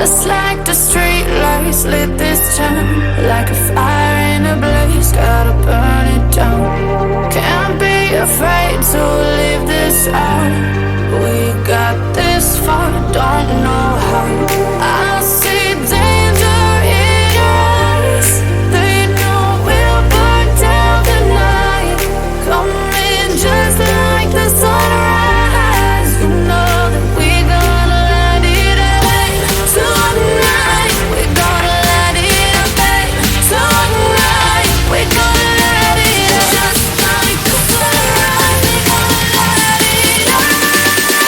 Just like the street lights lit this town, like a fire in a blaze, gotta burn it down. Can't be afraid to leave this out. We got this far, don't know how. I see danger in your eyes. They know we'll burn down the night. Coming just like the sunrise. You know that we're gonna light it up tonight. We're gonna light it up tonight. We're gonna light it up just like the sunrise. We're gonna light it up now.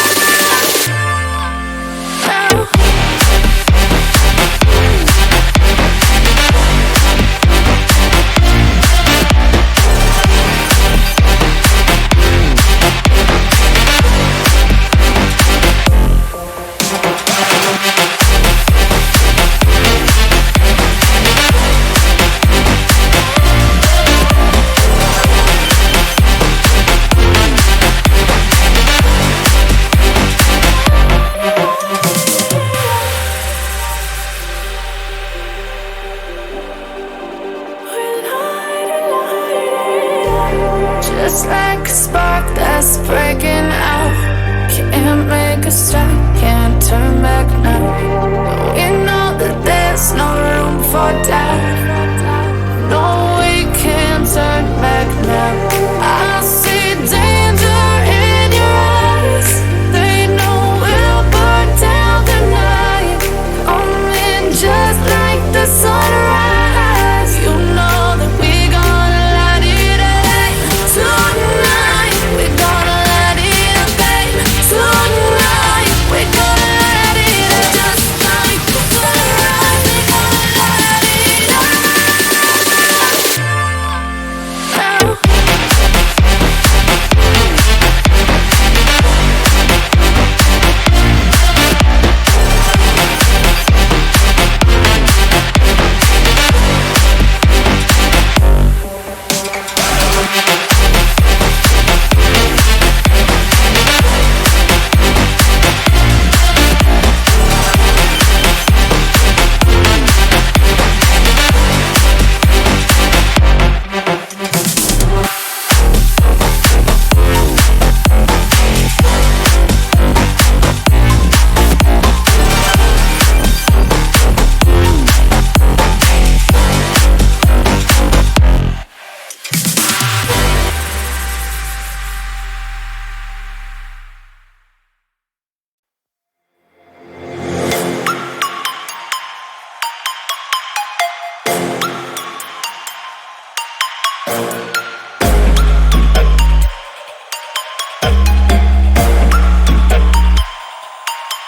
Just like a spark that's breaking out. Can't make a stop, can't turn back now. We know that there's no room for doubt. No, we can't turn back now. I see danger in your eyes. They know we'll burn down the night. Coming just like the sunrise. You know that we're gonna light it up tonight. We're gonna light it up tonight. We're gonna light it up just like the sunrise. We're gonna light it up now.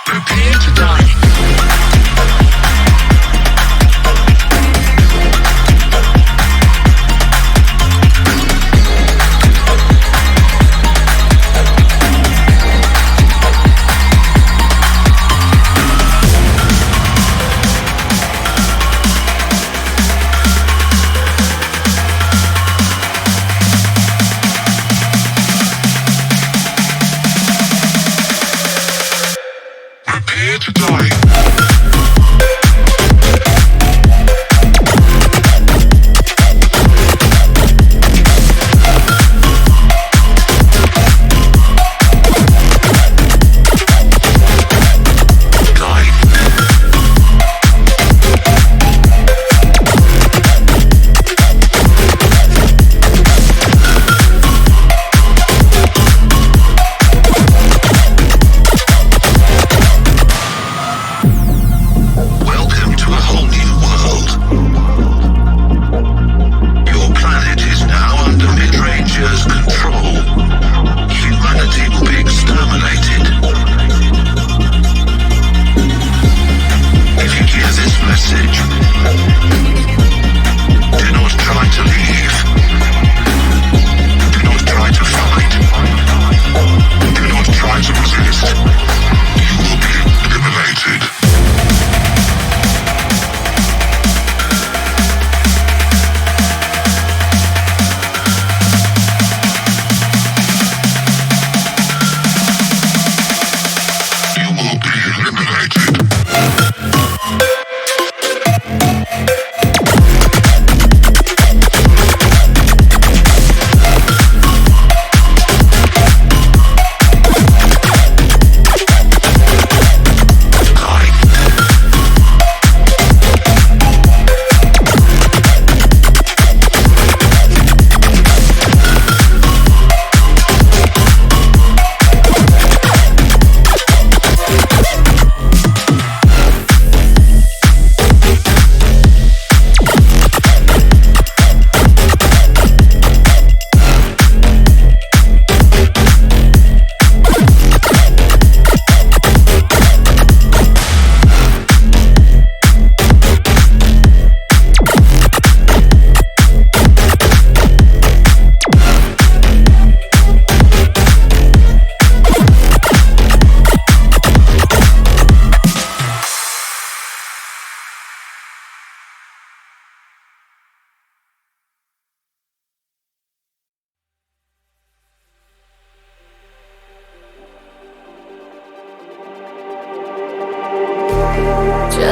Prepare to die. Prepare to die.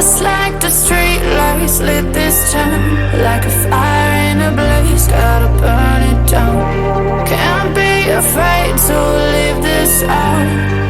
Just like the street lights lit this town, like a fire in a blaze, gotta burn it down. Can't be afraid to leave this out.